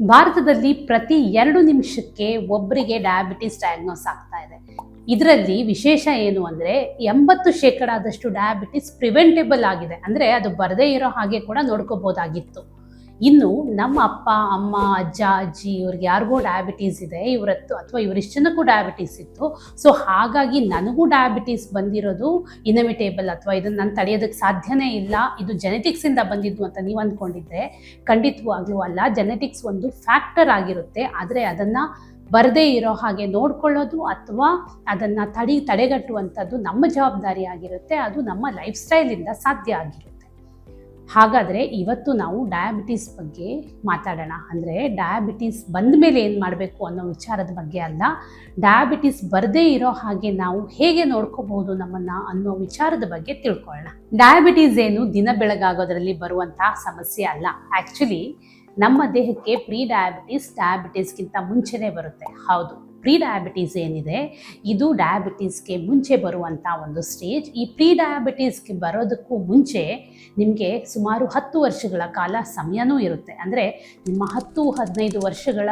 ಭಾರತದಲ್ಲಿ ಪ್ರತಿ 2 ನಿಮಿಷಕ್ಕೆ ಒಬ್ಬರಿಗೆ ಡಯಾಬಿಟಿಸ್ ಡಯಾಗ್ನೋಸ್ ಆಗ್ತಾ ಇದೆ. ಇದರಲ್ಲಿ ವಿಶೇಷ ಏನು ಅಂದರೆ 80% ಡಯಾಬಿಟಿಸ್ ಪ್ರಿವೆಂಟೇಬಲ್ ಆಗಿದೆ. ಅಂದರೆ ಅದು ಬರದೇ ಇರೋ ಹಾಗೆ ಕೂಡ ನೋಡ್ಕೋಬೋದಾಗಿತ್ತು. ಇನ್ನು ನಮ್ಮ ಅಪ್ಪ ಅಮ್ಮ ಅಜ್ಜ ಅಜ್ಜಿ ಇವ್ರಿಗೆ ಯಾರಿಗೋ ಡಯಾಬಿಟೀಸ್ ಇದೆ, ಇವರತ್ತು ಅಥವಾ ಇವರಿಷ್ಟು ಜನಕ್ಕೂ ಡಯಾಬಿಟೀಸ್ ಇತ್ತು. ಸೊ ಹಾಗಾಗಿ ನನಗೂ ಡಯಾಬಿಟೀಸ್ ಬಂದಿರೋದು ಇನ್ಎವಿಟೇಬಲ್ ಅಥವಾ ಇದನ್ನು ನಾನು ತಡೆಯೋದಕ್ಕೆ ಸಾಧ್ಯನೇ ಇಲ್ಲ, ಇದು ಜೆನೆಟಿಕ್ಸಿಂದ ಬಂದಿದ್ದು ಅಂತ ನೀವು ಅಂದ್ಕೊಂಡಿದ್ರೆ ಖಂಡಿತವಾಗ್ಲೂ ಅಲ್ಲ. ಜೆನೆಟಿಕ್ಸ್ ಒಂದು ಫ್ಯಾಕ್ಟರ್ ಆಗಿರುತ್ತೆ, ಆದರೆ ಅದನ್ನು ಬರದೇ ಇರೋ ಹಾಗೆ ನೋಡ್ಕೊಳ್ಳೋದು ಅಥವಾ ಅದನ್ನು ತಡೆಗಟ್ಟುವಂಥದ್ದು ನಮ್ಮ ಜವಾಬ್ದಾರಿ ಆಗಿರುತ್ತೆ. ಅದು ನಮ್ಮ ಲೈಫ್ ಸ್ಟೈಲಿಂದ ಸಾಧ್ಯ ಆಗಿರುತ್ತೆ. ಹಾಗಾದರೆ ಇವತ್ತು ನಾವು ಡಯಾಬಿಟೀಸ್ ಬಗ್ಗೆ ಮಾತಾಡೋಣ. ಅಂದರೆ ಡಯಾಬಿಟೀಸ್ ಬಂದ ಮೇಲೆ ಏನು ಮಾಡಬೇಕು ಅನ್ನೋ ವಿಚಾರದ ಬಗ್ಗೆ ಅಲ್ಲ, ಡಯಾಬಿಟೀಸ್ ಬರದೇ ಇರೋ ಹಾಗೆ ನಾವು ಹೇಗೆ ನೋಡ್ಕೋಬಹುದು ನಮ್ಮನ್ನು ಅನ್ನೋ ವಿಚಾರದ ಬಗ್ಗೆ ತಿಳ್ಕೊಳ್ಳೋಣ. ಡಯಾಬಿಟೀಸ್ ಏನು ದಿನ ಬೆಳಗಾಗೋದ್ರಲ್ಲಿ ಬರುವಂತಹ ಸಮಸ್ಯೆ ಅಲ್ಲ. ಆ್ಯಕ್ಚುಲಿ ನಮ್ಮ ದೇಹಕ್ಕೆ ಪ್ರೀ ಡಯಾಬಿಟೀಸ್ಗಿಂತ ಮುಂಚೆನೇ ಬರುತ್ತೆ. ಹೌದು, ಪ್ರೀ ಡಯಾಬಿಟೀಸ್ ಏನಿದೆ ಇದು ಡಯಾಬಿಟೀಸ್ಗೆ ಮುಂಚೆ ಬರುವಂಥ ಒಂದು ಸ್ಟೇಜ್. ಈ ಪ್ರೀ ಡಯಾಬಿಟೀಸ್ಗೆ ಬರೋದಕ್ಕೂ ಮುಂಚೆ ನಿಮಗೆ ಸುಮಾರು 10 ವರ್ಷಗಳ ಕಾಲ ಸಮಯನೂ ಇರುತ್ತೆ. ಅಂದರೆ ನಿಮ್ಮ 10-15 ವರ್ಷಗಳ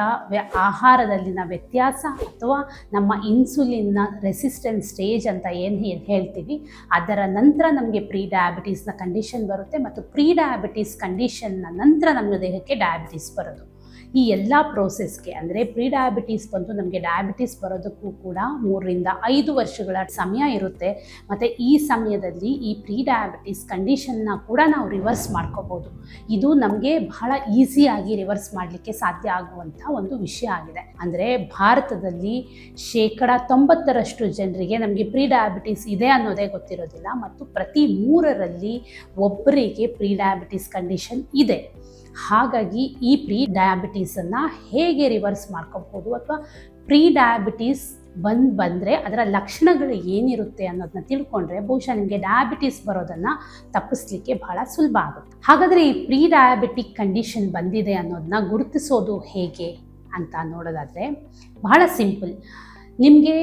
ಆಹಾರದಲ್ಲಿನ ವ್ಯತ್ಯಾಸ ಅಥವಾ ನಮ್ಮ ಇನ್ಸುಲಿನ್ನ ರೆಸಿಸ್ಟೆನ್ಸ್ ಸ್ಟೇಜ್ ಅಂತ ಏನು ಹೇಳ್ತೀವಿ, ಅದರ ನಂತರ ನಮಗೆ ಪ್ರೀ ಡಯಾಬಿಟೀಸ್ನ ಕಂಡೀಷನ್ ಬರುತ್ತೆ. ಮತ್ತು ಪ್ರೀ ಡಯಾಬಿಟೀಸ್ ಕಂಡೀಷನ್ನ ನಂತರ ನಮ್ಮ ದೇಹಕ್ಕೆ ಡಯಾಬಿಟೀಸ್ ಬರೋದು. ಈ ಎಲ್ಲ ಪ್ರೋಸೆಸ್ಗೆ ಅಂದರೆ ಪ್ರೀ ಡಯಾಬಿಟೀಸ್ ಬಂದು ನಮಗೆ ಡಯಾಬಿಟೀಸ್ ಬರೋದಕ್ಕೂ ಕೂಡ 3-5 ವರ್ಷಗಳ ಸಮಯ ಇರುತ್ತೆ. ಮತ್ತು ಈ ಸಮಯದಲ್ಲಿ ಈ ಪ್ರೀ ಡಯಾಬಿಟೀಸ್ ಕಂಡೀಷನ್ನ ಕೂಡ ನಾವು ರಿವರ್ಸ್ ಮಾಡ್ಕೋಬೋದು. ಇದು ನಮಗೆ ಬಹಳ ಈಸಿಯಾಗಿ ರಿವರ್ಸ್ ಮಾಡಲಿಕ್ಕೆ ಸಾಧ್ಯ ಆಗುವಂಥ ಒಂದು ವಿಷಯ ಆಗಿದೆ. ಅಂದರೆ ಭಾರತದಲ್ಲಿ 90% ಜನರಿಗೆ ನಮಗೆ ಪ್ರೀ ಡಯಾಬಿಟೀಸ್ ಇದೆ ಅನ್ನೋದೇ ಗೊತ್ತಿರೋದಿಲ್ಲ, ಮತ್ತು ಪ್ರತಿ 3ರಲ್ಲಿ ಒಬ್ಬರಿಗೆ ಪ್ರೀ ಡಯಾಬಿಟೀಸ್ ಕಂಡೀಷನ್ ಇದೆ. ಹಾಗಾಗಿ ಈ ಪ್ರೀ ಡಯಾಬಿಟೀಸನ್ನು ಹೇಗೆ ರಿವರ್ಸ್ ಮಾಡ್ಕೋಬೋದು ಅಥವಾ ಪ್ರೀ ಡಯಾಬಿಟೀಸ್ ಬಂದರೆ ಅದರ ಲಕ್ಷಣಗಳು ಏನಿರುತ್ತೆ ಅನ್ನೋದನ್ನ ತಿಳ್ಕೊಂಡ್ರೆ ಬಹುಶಃ ನಿಮಗೆ ಡಯಾಬಿಟೀಸ್ ಬರೋದನ್ನು ತಪ್ಪಿಸ್ಲಿಕ್ಕೆ ಬಹಳ ಸುಲಭ ಆಗುತ್ತೆ. ಹಾಗಾದರೆ ಈ ಪ್ರೀ ಡಯಾಬಿಟಿಕ್ ಕಂಡೀಷನ್ ಬಂದಿದೆ ಅನ್ನೋದನ್ನ ಗುರುತಿಸೋದು ಹೇಗೆ ಅಂತ ನೋಡೋದಾದರೆ ಬಹಳ ಸಿಂಪಲ್. ನಿಮಗೆ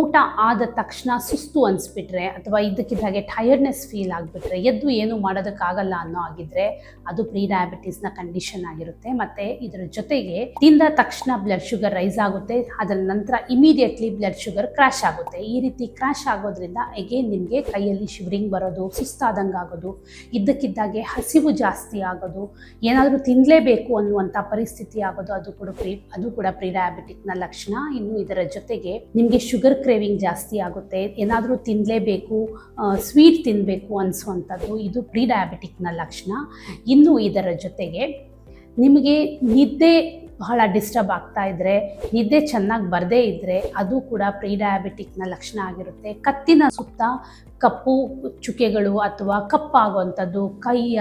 ಊಟ ಆದ ತಕ್ಷಣ ಸುಸ್ತು ಅನಿಸ್ಬಿಟ್ರೆ ಅಥವಾ ಇದ್ದಕ್ಕಿದ್ದಾಗೆ ಟಯರ್ಡ್ನೆಸ್ ಫೀಲ್ ಆಗಿಬಿಟ್ರೆ, ಎದ್ದು ಏನು ಮಾಡೋದಕ್ಕಾಗಲ್ಲ ಅನ್ನೋ ಆಗಿದ್ರೆ ಅದು ಪ್ರೀ ಡಯಾಬಿಟೀಸ್ನ ಕಂಡೀಷನ್ ಆಗಿರುತ್ತೆ. ಮತ್ತು ಇದರ ಜೊತೆಗೆ ತಿಂದ ತಕ್ಷಣ ಬ್ಲಡ್ ಶುಗರ್ ರೈಸ್ ಆಗುತ್ತೆ, ಅದರ ನಂತರ ಇಮಿಡಿಯೇಟ್ಲಿ ಬ್ಲಡ್ ಶುಗರ್ ಕ್ರ್ಯಾಶ್ ಆಗುತ್ತೆ. ಈ ರೀತಿ ಕ್ರ್ಯಾಶ್ ಆಗೋದ್ರಿಂದ ಎಗೇನ್ ನಿಮಗೆ ಕೈಯಲ್ಲಿ ಶಿವರಿಂಗ್ ಬರೋದು, ಸುಸ್ತಾದಂಗೆ ಆಗೋದು, ಇದ್ದಕ್ಕಿದ್ದಾಗೆ ಹಸಿವು ಜಾಸ್ತಿ ಆಗೋದು, ಏನಾದರೂ ತಿನ್ನಲೇಬೇಕು ಅನ್ನುವಂಥ ಪರಿಸ್ಥಿತಿ ಆಗೋದು, ಅದು ಕೂಡ ಪ್ರೀ ಡಯಾಬಿಟಿಕ್ನ ಲಕ್ಷಣ. ಇನ್ನು ಇದರ ಜೊತೆಗೆ ನಿಮಗೆ ಶುಗರ್ ಕ್ರೇವಿಂಗ್ ಜಾಸ್ತಿ ಆಗುತ್ತೆ, ಏನಾದರೂ ತಿನ್ನಲೇಬೇಕು, ಸ್ವೀಟ್ ತಿನ್ನಬೇಕು ಅನಿಸುವಂಥದ್ದು, ಇದು ಪ್ರೀ ಡಯಾಬಿಟಿಕ್ನ ಲಕ್ಷಣ. ಇನ್ನು ಇದರ ಜೊತೆಗೆ ನಿಮಗೆ ನಿದ್ದೆ ಬಹಳ ಡಿಸ್ಟರ್ಬ್ ಆಗ್ತಾ ಇದ್ದರೆ, ನಿದ್ದೆ ಚೆನ್ನಾಗಿ ಬರದೇ ಇದ್ದರೆ ಅದು ಕೂಡ ಪ್ರೀ ಡಯಾಬಿಟಿಕ್ನ ಲಕ್ಷಣ ಆಗಿರುತ್ತೆ. ಕತ್ತಿನ ಸುತ್ತ ಕಪ್ಪು ಚುಕ್ಕೆಗಳು ಅಥವಾ ಕಪ್ಪಾಗುವಂಥದ್ದು, ಕೈಯ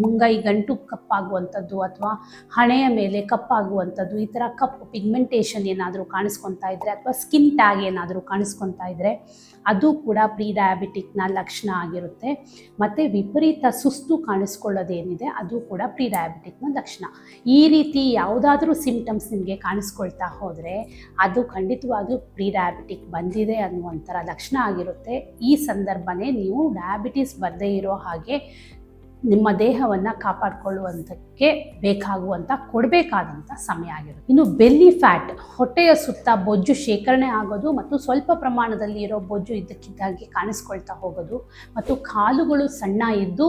ಮುಂಗೈ ಗಂಟು ಕಪ್ಪಾಗುವಂಥದ್ದು ಅಥವಾ ಹಣೆಯ ಮೇಲೆ ಕಪ್ಪಾಗುವಂಥದ್ದು, ಈ ಥರ ಕಪ್ಪು ಪಿಗ್ಮೆಂಟೇಷನ್ ಏನಾದರೂ ಕಾಣಿಸ್ಕೊತಾ ಇದ್ದರೆ ಅಥವಾ ಸ್ಕಿನ್ ಟ್ಯಾಗ್ ಏನಾದರೂ ಕಾಣಿಸ್ಕೊತಾ ಇದ್ದರೆ ಅದು ಕೂಡ ಪ್ರೀ ಡಯಾಬಿಟಿಕ್ನ ಲಕ್ಷಣ ಆಗಿರುತ್ತೆ. ಮತ್ತು ವಿಪರೀತ ಸುಸ್ತು ಕಾಣಿಸ್ಕೊಳ್ಳೋದೇನಿದೆ ಅದು ಕೂಡ ಪ್ರೀ ಡಯಾಬಿಟಿಕ್ನ ಲಕ್ಷಣ. ಈ ರೀತಿ ಯಾವುದಾದ್ರೂ ಸಿಂಪ್ಟಮ್ಸ್ ನಿಮಗೆ ಕಾಣಿಸ್ಕೊಳ್ತಾ ಹೋದರೆ ಅದು ಖಂಡಿತವಾಗ್ಲೂ ಪ್ರೀ ಡಯಾಬಿಟಿಕ್ ಬಂದಿದೆ ಅನ್ನುವಂಥರ ಲಕ್ಷಣ ಆಗಿರುತ್ತೆ. ಈ ಸಂದರ್ಭನೇ ನೀವು ಡಯಾಬಿಟೀಸ್ ಬರದೇ ಇರೋ ಹಾಗೆ ನಿಮ್ಮ ದೇಹವನ್ನು ಕಾಪಾಡಿಕೊಳ್ಳುವಂಥಕ್ಕೆ ಕೊಡಬೇಕಾದಂಥ ಸಮಯ ಆಗಿರುತ್ತೆ. ಇನ್ನು ಬೆಲ್ಲಿ ಫ್ಯಾಟ್, ಹೊಟ್ಟೆಯ ಸುತ್ತ ಬೊಜ್ಜು ಶೇಖರಣೆ ಆಗೋದು ಮತ್ತು ಸ್ವಲ್ಪ ಪ್ರಮಾಣದಲ್ಲಿ ಇರೋ ಬೊಜ್ಜು ಇದ್ದಕ್ಕಿದ್ದಾಗೆ ಕಾಣಿಸ್ಕೊಳ್ತಾ ಹೋಗೋದು, ಮತ್ತು ಕಾಲುಗಳು ಸಣ್ಣ ಇದ್ದು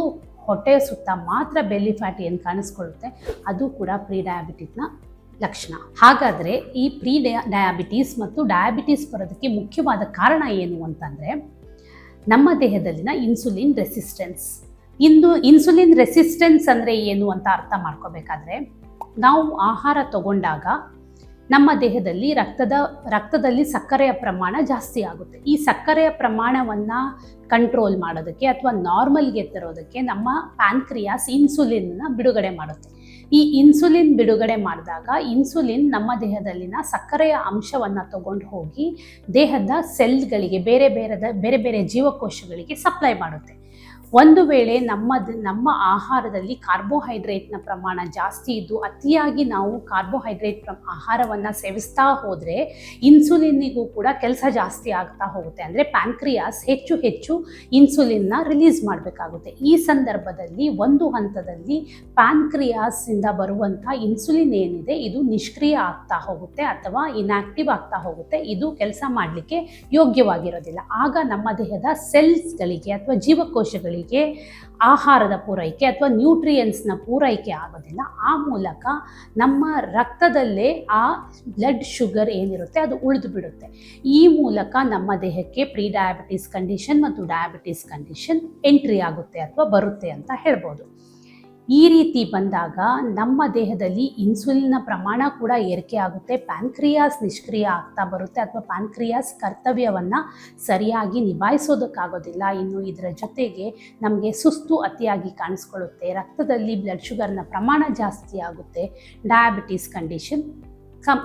ಹೊಟ್ಟೆಯ ಸುತ್ತ ಮಾತ್ರ ಬೆಲ್ಲಿ ಫ್ಯಾಟ್ ಏನು ಕಾಣಿಸ್ಕೊಳ್ಳುತ್ತೆ ಅದು ಕೂಡ ಪ್ರೀ ಡಯಾಬಿಟಿಕ್ನ ಲಕ್ಷಣ. ಹಾಗಾದರೆ ಈ ಪ್ರೀ ಡಯಾಬಿಟೀಸ್ ಮತ್ತು ಡಯಾಬಿಟೀಸ್ ಬರೋದಕ್ಕೆ ಮುಖ್ಯವಾದ ಕಾರಣ ಏನು ಅಂತಂದರೆ ನಮ್ಮ ದೇಹದಲ್ಲಿನ ಇನ್ಸುಲಿನ್ ರೆಸಿಸ್ಟೆನ್ಸ್. ಇನ್ಸುಲಿನ್ ರೆಸಿಸ್ಟೆನ್ಸ್ ಅಂದರೆ ಏನು ಅಂತ ಅರ್ಥ ಮಾಡ್ಕೋಬೇಕಾದ್ರೆ, ನಾವು ಆಹಾರ ತಗೊಂಡಾಗ ನಮ್ಮ ದೇಹದಲ್ಲಿ ರಕ್ತದಲ್ಲಿ ಸಕ್ಕರೆಯ ಪ್ರಮಾಣ ಜಾಸ್ತಿ ಆಗುತ್ತೆ. ಈ ಸಕ್ಕರೆಯ ಪ್ರಮಾಣವನ್ನು ಕಂಟ್ರೋಲ್ ಮಾಡೋದಕ್ಕೆ ಅಥವಾ ನಾರ್ಮಲ್ಗೆ ತರೋದಕ್ಕೆ ನಮ್ಮ ಪ್ಯಾನ್ಕ್ರಿಯಾಸ್ ಇನ್ಸುಲಿನ್ನ ಬಿಡುಗಡೆ ಮಾಡುತ್ತೆ. ಈ ಇನ್ಸುಲಿನ್ ಬಿಡುಗಡೆ ಮಾಡಿದಾಗ ಇನ್ಸುಲಿನ್ ನಮ್ಮ ದೇಹದಲ್ಲಿನ ಸಕ್ಕರೆಯ ಅಂಶವನ್ನು ತಗೊಂಡು ಹೋಗಿ ದೇಹದ ಸೆಲ್ಗಳಿಗೆ ಬೇರೆ ಬೇರೆ ಜೀವಕೋಶಗಳಿಗೆ ಸಪ್ಲೈ ಮಾಡುತ್ತೆ. ಒಂದು ವೇಳೆ ನಮ್ಮ ಆಹಾರದಲ್ಲಿ ಕಾರ್ಬೋಹೈಡ್ರೇಟ್ನ ಪ್ರಮಾಣ ಜಾಸ್ತಿ ಇದ್ದು ಅತಿಯಾಗಿ ನಾವು ಕಾರ್ಬೋಹೈಡ್ರೇಟ್ ಆಹಾರವನ್ನು ಸೇವಿಸ್ತಾ ಹೋದರೆ ಇನ್ಸುಲಿನ್ನಿಗೂ ಕೂಡ ಕೆಲಸ ಜಾಸ್ತಿ ಆಗ್ತಾ ಹೋಗುತ್ತೆ. ಅಂದರೆ ಪ್ಯಾನ್ಕ್ರಿಯಾಸ್ ಹೆಚ್ಚು ಹೆಚ್ಚು ಇನ್ಸುಲಿನ್ನ ರಿಲೀಸ್ ಮಾಡಬೇಕಾಗುತ್ತೆ. ಈ ಸಂದರ್ಭದಲ್ಲಿ ಒಂದು ಹಂತದಲ್ಲಿ ಪ್ಯಾನ್ಕ್ರಿಯಾಸಿಂದ ಬರುವಂಥ ಇನ್ಸುಲಿನ್ ಏನಿದೆ ಇದು ನಿಷ್ಕ್ರಿಯ ಆಗ್ತಾ ಹೋಗುತ್ತೆ ಅಥವಾ ಇನ್ಆಕ್ಟಿವ್ ಆಗ್ತಾ ಹೋಗುತ್ತೆ. ಇದು ಕೆಲಸ ಮಾಡಲಿಕ್ಕೆ ಯೋಗ್ಯವಾಗಿರೋದಿಲ್ಲ. ಆಗ ನಮ್ಮ ದೇಹದ ಸೆಲ್ಸ್ಗಳಿಗೆ ಅಥವಾ ಜೀವಕೋಶಗಳಿಗೆ ಆಹಾರದ ಪೂರೈಕೆ ಅಥವಾ ನ್ಯೂಟ್ರಿಯೆಂಟ್ಸ್ನ ಪೂರೈಕೆ ಆಗೋದಿಲ್ಲ. ಆ ಮೂಲಕ ನಮ್ಮ ರಕ್ತದಲ್ಲೇ ಆ ಬ್ಲಡ್ ಶುಗರ್ ಏನಿರುತ್ತೆ ಅದು ಉಳಿದು ಬಿಡುತ್ತೆ. ಈ ಮೂಲಕ ನಮ್ಮ ದೇಹಕ್ಕೆ ಪ್ರೀ ಡಯಾಬಿಟಿಸ್ ಕಂಡೀಷನ್ ಮತ್ತು ಡಯಾಬಿಟಿಸ್ ಕಂಡೀಷನ್ ಎಂಟ್ರಿ ಆಗುತ್ತೆ ಅಥವಾ ಬರುತ್ತೆ ಅಂತ ಹೇಳ್ಬೋದು. ಈ ರೀತಿ ಬಂದಾಗ ನಮ್ಮ ದೇಹದಲ್ಲಿ ಇನ್ಸುಲಿನ್ನ ಪ್ರಮಾಣ ಕೂಡ ಏರಿಕೆ ಆಗುತ್ತೆ, ಪ್ಯಾನ್ಕ್ರಿಯಾಸ್ ನಿಷ್ಕ್ರಿಯ ಆಗ್ತಾ ಬರುತ್ತೆ ಅಥವಾ ಪ್ಯಾನ್ಕ್ರಿಯಾಸ್ ಕರ್ತವ್ಯವನ್ನು ಸರಿಯಾಗಿ ನಿಭಾಯಿಸೋದಕ್ಕಾಗೋದಿಲ್ಲ. ಇನ್ನು ಇದರ ಜೊತೆಗೆ ನಮಗೆ ಸುಸ್ತು ಅತಿಯಾಗಿ ಕಾಣಿಸ್ಕೊಳ್ಳುತ್ತೆ, ರಕ್ತದಲ್ಲಿ ಬ್ಲಡ್ ಶುಗರ್ನ ಪ್ರಮಾಣ ಜಾಸ್ತಿ ಆಗುತ್ತೆ, ಡಯಾಬಿಟಿಸ್ ಕಂಡೀಷನ್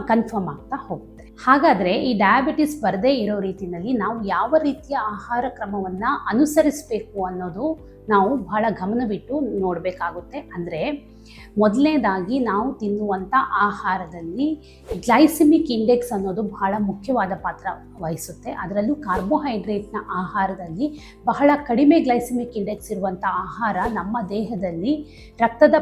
ಕನ್ಫರ್ಮ್ ಆಗ್ತಾ ಹೋಗುತ್ತೆ. ಹಾಗಾದರೆ ಈ ಡಯಾಬಿಟಿಸ್ ಬರದೇ ಇರೋ ರೀತಿಯಲ್ಲಿ ನಾವು ಯಾವ ರೀತಿಯ ಆಹಾರ ಕ್ರಮವನ್ನು ಅನುಸರಿಸಬೇಕು ಅನ್ನೋದು ನಾವು ಬಹಳ ಗಮನವಿಟ್ಟು ನೋಡಬೇಕಾಗುತ್ತೆ. ಅಂದರೆ ಮೊದಲನೇದಾಗಿ ನಾವು ತಿನ್ನುವಂಥ ಆಹಾರದಲ್ಲಿ ಗ್ಲೈಸಿಮಿಕ್ ಇಂಡೆಕ್ಸ್ ಅನ್ನೋದು ಬಹಳ ಮುಖ್ಯವಾದ ಪಾತ್ರ ವಹಿಸುತ್ತೆ. ಅದರಲ್ಲೂ ಕಾರ್ಬೋಹೈಡ್ರೇಟ್ನ ಆಹಾರದಲ್ಲಿ ಬಹಳ ಕಡಿಮೆ ಗ್ಲೈಸಿಮಿಕ್ ಇಂಡೆಕ್ಸ್ ಇರುವಂಥ ಆಹಾರ ನಮ್ಮ ದೇಹದಲ್ಲಿ ರಕ್ತದ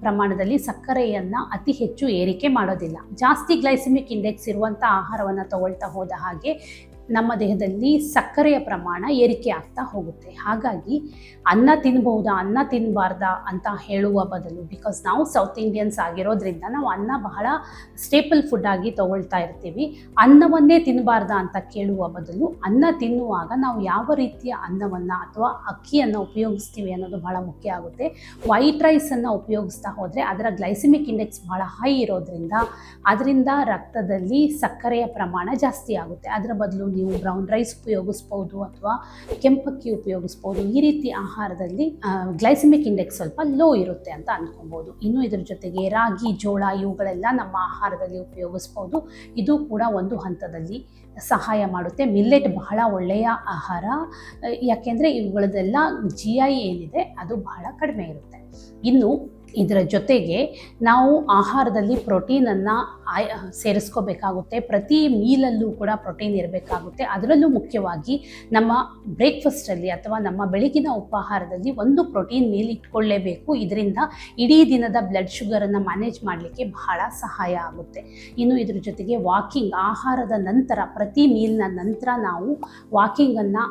ಪ್ರಮಾಣದಲ್ಲಿ ಸಕ್ಕರೆಯನ್ನು ಅತಿ ಹೆಚ್ಚು ಏರಿಕೆ ಮಾಡೋದಿಲ್ಲ. ಜಾಸ್ತಿ ಗ್ಲೈಸಿಮಿಕ್ ಇಂಡೆಕ್ಸ್ ಇರುವಂಥ ಆಹಾರವನ್ನು ತಗೊಳ್ತಾ ಹೋದ ಹಾಗೆ ನಮ್ಮ ದೇಹದಲ್ಲಿ ಸಕ್ಕರೆಯ ಪ್ರಮಾಣ ಏರಿಕೆ ಆಗ್ತಾ ಹೋಗುತ್ತೆ. ಹಾಗಾಗಿ ಅನ್ನ ತಿನ್ಬಹುದಾ ಅನ್ನ ತಿನ್ನಬಾರ್ದಾ ಅಂತ ಹೇಳುವ ಬದಲು, ಬಿಕಾಸ್ ನಾವು ಸೌತ್ ಇಂಡಿಯನ್ಸ್ ಆಗಿರೋದ್ರಿಂದ ನಾವು ಅನ್ನ ಬಹಳ ಸ್ಟೇಪಲ್ ಫುಡ್ ಆಗಿ ತಗೊಳ್ತಾ ಇರ್ತೀವಿ, ಅನ್ನವನ್ನೇ ತಿನ್ನಬಾರ್ದಾ ಅಂತ ಕೇಳುವ ಬದಲು ಅನ್ನ ತಿನ್ನುವಾಗ ನಾವು ಯಾವ ರೀತಿಯ ಅನ್ನವನ್ನು ಅಥವಾ ಅಕ್ಕಿಯನ್ನು ಉಪಯೋಗಿಸ್ತೀವಿ ಅನ್ನೋದು ಬಹಳ ಮುಖ್ಯ ಆಗುತ್ತೆ. ವೈಟ್ ರೈಸನ್ನು ಉಪಯೋಗಿಸ್ತಾ ಹೋದರೆ ಅದರ ಗ್ಲೈಸಿಮಿಕ್ ಇಂಡೆಕ್ಸ್ ಬಹಳ ಹೈ ಇರೋದ್ರಿಂದ ಅದರಿಂದ ರಕ್ತದಲ್ಲಿ ಸಕ್ಕರೆಯ ಪ್ರಮಾಣ ಜಾಸ್ತಿ ಆಗುತ್ತೆ. ಅದರ ಬದಲು ನೀವು ಬ್ರೌನ್ ರೈಸ್ ಉಪಯೋಗಿಸ್ಬೋದು ಅಥವಾ ಕೆಂಪಕ್ಕಿ ಉಪಯೋಗಿಸ್ಬೋದು. ಈ ರೀತಿ ಆಹಾರದಲ್ಲಿ ಗ್ಲೈಸಿಮಿಕ್ ಇಂಡೆಕ್ಸ್ ಸ್ವಲ್ಪ ಲೋ ಇರುತ್ತೆ ಅಂತ ಅಂದ್ಕೊಬೋದು. ಇನ್ನು ಇದರ ಜೊತೆಗೆ ರಾಗಿ, ಜೋಳ ಇವುಗಳೆಲ್ಲ ನಮ್ಮ ಆಹಾರದಲ್ಲಿ ಉಪಯೋಗಿಸ್ಬೋದು. ಇದು ಕೂಡ ಒಂದು ಹಂತದಲ್ಲಿ ಸಹಾಯ ಮಾಡುತ್ತೆ. ಮಿಲ್ಲೆಟ್ ಬಹಳ ಒಳ್ಳೆಯ ಆಹಾರ, ಯಾಕೆಂದರೆ ಇವುಗಳದೆಲ್ಲ GI ಏನಿದೆ ಅದು ಬಹಳ ಕಡಿಮೆ ಇರುತ್ತೆ. ಇನ್ನು ಇದರ ಜೊತೆಗೆ ನಾವು ಆಹಾರದಲ್ಲಿ ಪ್ರೋಟೀನನ್ನು ಸೇರಿಸ್ಕೋಬೇಕಾಗುತ್ತೆ. ಪ್ರತಿ ಮೀಲಲ್ಲೂ ಕೂಡ ಪ್ರೋಟೀನ್ ಇರಬೇಕಾಗುತ್ತೆ. ಅದರಲ್ಲೂ ಮುಖ್ಯವಾಗಿ ನಮ್ಮ ಬ್ರೇಕ್ಫಾಸ್ಟಲ್ಲಿ ಅಥವಾ ನಮ್ಮ ಬೆಳಗಿನ ಉಪಹಾರದಲ್ಲಿ ಒಂದು ಪ್ರೋಟೀನ್ ಮೀಲ್ ಇಟ್ಕೊಳ್ಳೇಬೇಕು. ಇದರಿಂದ ಇಡೀ ದಿನದ ಬ್ಲಡ್ ಶುಗರನ್ನು ಮ್ಯಾನೇಜ್ ಮಾಡಲಿಕ್ಕೆ ಬಹಳ ಸಹಾಯ ಆಗುತ್ತೆ. ಇನ್ನು ಇದ್ರ ಜೊತೆಗೆ ವಾಕಿಂಗ್, ಆಹಾರದ ನಂತರ ಪ್ರತಿ ಮೀಲ್ನ ನಂತರ ನಾವು ವಾಕಿಂಗನ್ನು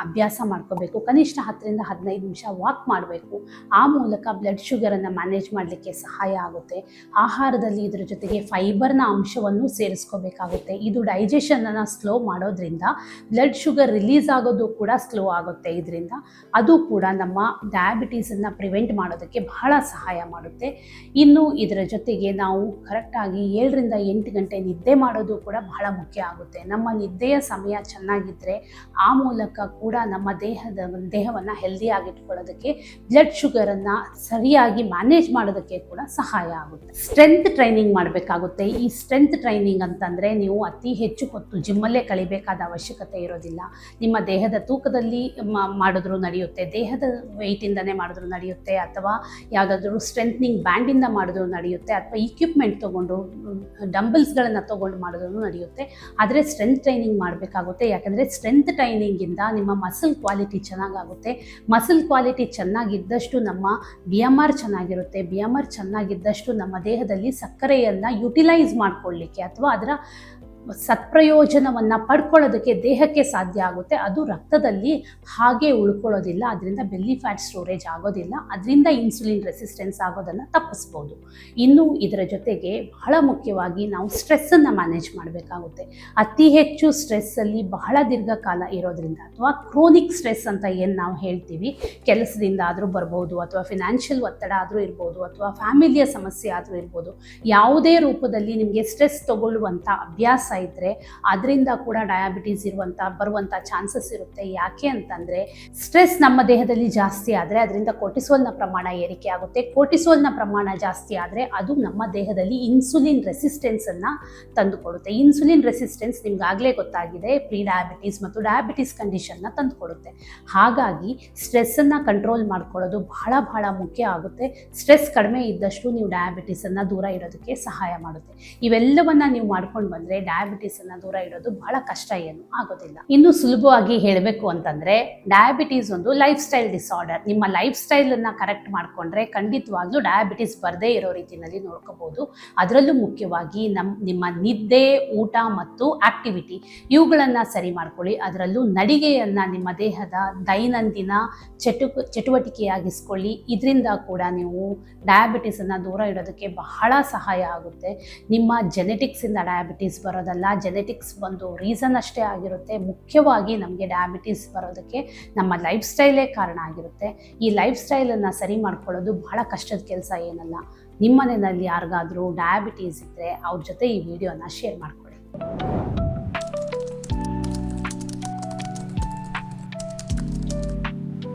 ಅಭ್ಯಾಸ ಮಾಡ್ಕೋಬೇಕು. ಕನಿಷ್ಠ 10ರಿಂದ 15 ನಿಮಿಷ ವಾಕ್ ಮಾಡಬೇಕು. ಆ ಮೂಲಕ ಬ್ಲಡ್ ಶುಗರನ್ನು ಮ್ಯಾನೇಜ್ ಮಾಡಲಿಕ್ಕೆ ಸಹಾಯ ಆಗುತ್ತೆ. ಆಹಾರದಲ್ಲಿ ಇದರ ಜೊತೆಗೆ ಫೈಬರ್ನ ಅಂಶವನ್ನು ಸೇರಿಸ್ಕೋಬೇಕಾಗುತ್ತೆ. ಇದು ಡೈಜೆಷನನ್ನು ಸ್ಲೋ ಮಾಡೋದ್ರಿಂದ ಬ್ಲಡ್ ಶುಗರ್ ರಿಲೀಸ್ ಆಗೋದು ಕೂಡ ಸ್ಲೋ ಆಗುತ್ತೆ. ಇದರಿಂದ ಅದು ಕೂಡ ನಮ್ಮ ಡಯಾಬಿಟೀಸನ್ನು ಪ್ರಿವೆಂಟ್ ಮಾಡೋದಕ್ಕೆ ಬಹಳ ಸಹಾಯ ಮಾಡುತ್ತೆ. ಇನ್ನು ಇದರ ಜೊತೆಗೆ ನಾವು ಕರೆಕ್ಟಾಗಿ 7ರಿಂದ 8 ಗಂಟೆ ನಿದ್ದೆ ಮಾಡೋದು ಕೂಡ ಬಹಳ ಮುಖ್ಯ ಆಗುತ್ತೆ. ನಮ್ಮ ನಿದ್ದೆಯ ಸಮಯ ಚೆನ್ನಾಗಿದ್ದರೆ ಆ ಮೂಲಕ ಕೂಡ ನಮ್ಮ ದೇಹವನ್ನು ಹೆಲ್ದಿಯಾಗಿಟ್ಕೊಳ್ಳೋದಕ್ಕೆ, ಬ್ಲಡ್ ಶುಗರನ್ನು ಸರಿಯಾಗಿ ಮ್ಯಾನೇಜ್ ಮಾಡೋದಕ್ಕೆ ಕೂಡ ಸಹಾಯ ಆಗುತ್ತೆ. ಸ್ಟ್ರೆಂತ್ ಟ್ರೈನಿಂಗ್ ಮಾಡಬೇಕಾಗುತ್ತೆ. ಈ ಸ್ಟ್ರೆಂತ್ ಟ್ರೈನಿಂಗ್ ಅಂತಂದರೆ ನೀವು ಅತಿ ಹೆಚ್ಚು ಹೊತ್ತು ಜಿಮ್ಮಲ್ಲೇ ಕಳಿಬೇಕಾದ ಅವಶ್ಯಕತೆ ಇರೋದಿಲ್ಲ. ನಿಮ್ಮ ದೇಹದ ತೂಕದಲ್ಲಿ ಮಾಡಿದ್ರೂ ನಡೆಯುತ್ತೆ, ದೇಹದ ವೆಯ್ಟಿಂದನೇ ಮಾಡಿದ್ರೂ ನಡೆಯುತ್ತೆ, ಅಥವಾ ಯಾವುದಾದ್ರೂ ಸ್ಟ್ರೆಂತ್ನಿಂಗ್ ಬ್ಯಾಂಡಿಂದ ಮಾಡಿದ್ರೂ ನಡೆಯುತ್ತೆ, ಅಥವಾ ಇಕ್ವಿಪ್ಮೆಂಟ್ ತೊಗೊಂಡು ಡಂಬಲ್ಸ್ಗಳನ್ನು ತೊಗೊಂಡು ಮಾಡಿದ್ರೂ ನಡೆಯುತ್ತೆ. ಆದರೆ ಸ್ಟ್ರೆಂತ್ ಟ್ರೈನಿಂಗ್ ಮಾಡಬೇಕಾಗುತ್ತೆ. ಯಾಕಂದರೆ ಸ್ಟ್ರೆಂತ್ ಟ್ರೈನಿಂಗಿಂದ ನಿಮ್ಮ ಮಸಲ್ ಕ್ವಾಲಿಟಿ ಚೆನ್ನಾಗಾಗುತ್ತೆ. ಮಸಲ್ ಕ್ವಾಲಿಟಿ ಚೆನ್ನಾಗಿದ್ದಷ್ಟು ನಮ್ಮ BMR ಚೆನ್ನಾಗಿರುತ್ತೆ. BMR ಚೆನ್ನಾಗಿದ್ದಷ್ಟು ನಮ್ಮ ದೇಹದಲ್ಲಿ ಸಕ್ಕರೆಯನ್ನು ಯುಟಿಲೈಸ್ ಮಾಡಿಕೊಳ್ಳಲಿಕ್ಕೆ ಅಥವಾ ಅದರ ಸತ್ಪ್ರಯೋಜನವನ್ನು ಪಡ್ಕೊಳ್ಳೋದಕ್ಕೆ ದೇಹಕ್ಕೆ ಸಾಧ್ಯ ಆಗುತ್ತೆ. ಅದು ರಕ್ತದಲ್ಲಿ ಹಾಗೆ ಉಳ್ಕೊಳ್ಳೋದಿಲ್ಲ, ಅದರಿಂದ ಬೆಲ್ಲಿ ಫ್ಯಾಟ್ ಸ್ಟೋರೇಜ್ ಆಗೋದಿಲ್ಲ, ಅದರಿಂದ ಇನ್ಸುಲಿನ್ ರೆಸಿಸ್ಟೆನ್ಸ್ ಆಗೋದನ್ನು ತಪ್ಪಿಸ್ಬೋದು. ಇನ್ನು ಇದರ ಜೊತೆಗೆ ಬಹಳ ಮುಖ್ಯವಾಗಿ ನಾವು ಸ್ಟ್ರೆಸ್ಸನ್ನು ಮ್ಯಾನೇಜ್ ಮಾಡಬೇಕಾಗುತ್ತೆ. ಅತಿ ಹೆಚ್ಚು ಸ್ಟ್ರೆಸ್ಸಲ್ಲಿ ಬಹಳ ದೀರ್ಘಕಾಲ ಇರೋದ್ರಿಂದ ಅಥವಾ ಕ್ರೋನಿಕ್ ಸ್ಟ್ರೆಸ್ ಅಂತ ಏನು ನಾವು ಹೇಳ್ತೀವಿ, ಕೆಲಸದಿಂದ ಆದರೂ ಬರ್ಬೋದು, ಅಥವಾ ಫಿನಾನ್ಷಿಯಲ್ ಒತ್ತಡ ಆದರೂ ಇರ್ಬೋದು, ಅಥವಾ ಫ್ಯಾಮಿಲಿಯ ಸಮಸ್ಯೆ ಆದರೂ ಇರ್ಬೋದು, ಯಾವುದೇ ರೂಪದಲ್ಲಿ ನಿಮಗೆ ಸ್ಟ್ರೆಸ್ ತಗೊಳ್ಳುವಂಥ ಅಭ್ಯಾಸ ಇದ್ದರೆ ಅದರಿಂದ ಕೂಡ ಡಯಾಬಿಟೀಸ್ ಬರುವಂಥ ಚಾನ್ಸಸ್ ಇರುತ್ತೆ. ಯಾಕೆ ಅಂತಂದರೆ ಸ್ಟ್ರೆಸ್ ನಮ್ಮ ದೇಹದಲ್ಲಿ ಜಾಸ್ತಿ ಆದರೆ ಅದರಿಂದ ಕೋರ್ಟಿಸೋಲ್ನ ಪ್ರಮಾಣ ಏರಿಕೆ ಆಗುತ್ತೆ. ಕೋರ್ಟಿಸೋಲ್ನ ಪ್ರಮಾಣ ಜಾಸ್ತಿ ಆದರೆ ಅದು ನಮ್ಮ ದೇಹದಲ್ಲಿ ಇನ್ಸುಲಿನ್ ರೆಸಿಸ್ಟೆನ್ಸನ್ನು ತಂದುಕೊಡುತ್ತೆ. ಇನ್ಸುಲಿನ್ ರೆಸಿಸ್ಟೆನ್ಸ್ ನಿಮ್ಗಾಗಲೇ ಗೊತ್ತಾಗಿದೆ, ಪ್ರೀ ಡಯಾಬಿಟೀಸ್ ಮತ್ತು ಡಯಾಬಿಟೀಸ್ ಕಂಡೀಷನ್ನ ತಂದುಕೊಡುತ್ತೆ. ಹಾಗಾಗಿ ಸ್ಟ್ರೆಸ್ಸನ್ನು ಕಂಟ್ರೋಲ್ ಮಾಡ್ಕೊಳ್ಳೋದು ಬಹಳ ಬಹಳ ಮುಖ್ಯ ಆಗುತ್ತೆ. ಸ್ಟ್ರೆಸ್ ಕಡಿಮೆ ಇದ್ದಷ್ಟು ನೀವು ಡಯಾಬಿಟೀಸನ್ನು ದೂರ ಇಡೋದಕ್ಕೆ ಸಹಾಯ ಮಾಡುತ್ತೆ. ಇವೆಲ್ಲವನ್ನ ನೀವು ಮಾಡ್ಕೊಂಡು ಬಂದರೆ ಡಯಾಬಿಟೀಸನ್ನು ದೂರ ಇಡೋದು ಬಹಳ ಕಷ್ಟ ಏನು ಆಗೋದಿಲ್ಲ. ಇನ್ನು ಸುಲಭವಾಗಿ ಹೇಳಬೇಕು ಅಂತಂದರೆ ಡಯಾಬಿಟೀಸ್ ಒಂದು ಲೈಫ್ ಸ್ಟೈಲ್ ಡಿಸಾರ್ಡರ್. ನಿಮ್ಮ ಲೈಫ್ ಸ್ಟೈಲನ್ನು ಕರೆಕ್ಟ್ ಮಾಡಿಕೊಂಡ್ರೆ ಖಂಡಿತವಾಗ್ಲೂ ಡಯಾಬಿಟೀಸ್ ಬರದೇ ಇರೋ ರೀತಿಯಲ್ಲಿ ನೋಡ್ಕೋಬೋದು. ಅದರಲ್ಲೂ ಮುಖ್ಯವಾಗಿ ನಿಮ್ಮ ನಿದ್ದೆ, ಊಟ ಮತ್ತು ಆಕ್ಟಿವಿಟಿ ಇವುಗಳನ್ನು ಸರಿ ಮಾಡ್ಕೊಳ್ಳಿ. ಅದರಲ್ಲೂ ನಡಿಗೆಯನ್ನು ನಿಮ್ಮ ದೇಹದ ದೈನಂದಿನ ಚಟುವಟಿಕೆಯಾಗಿಸ್ಕೊಳ್ಳಿ. ಇದರಿಂದ ಕೂಡ ನೀವು ಡಯಾಬಿಟೀಸನ್ನು ದೂರ ಇಡೋದಕ್ಕೆ ಬಹಳ ಸಹಾಯ ಆಗುತ್ತೆ. ನಿಮ್ಮ ಜೆನೆಟಿಕ್ಸಿಂದ ಡಯಾಬಿಟೀಸ್ ಬರೋದಲ್ಲ, ಜೆನೆಟಿಕ್ಸ್ ಒಂದು ರೀಸನ್ ಅಷ್ಟೇ ಆಗಿರುತ್ತೆ. ಮುಖ್ಯವಾಗಿ ನಮಗೆ ಡಯಾಬಿಟೀಸ್ ಬರೋದಕ್ಕೆ ನಮ್ಮ ಲೈಫ್ ಸ್ಟೈಲೇ ಕಾರಣ ಆಗಿರುತ್ತೆ. ಈ ಲೈಫ್ ಸ್ಟೈಲನ್ನು ಸರಿ ಮಾಡ್ಕೊಳ್ಳೋದು ಬಹಳ ಕಷ್ಟದ ಕೆಲಸ ಏನಲ್ಲ. ನಿಮ್ಮ ಮನೆಯಲ್ಲಿ ಯಾರಿಗಾದರೂ ಡಯಾಬಿಟೀಸ್ ಇದ್ದರೆ ಅವ್ರ ಜೊತೆ ಈ ವಿಡಿಯೋನ ಶೇರ್ ಮಾಡ್ಕೊಳ್ಳಿ.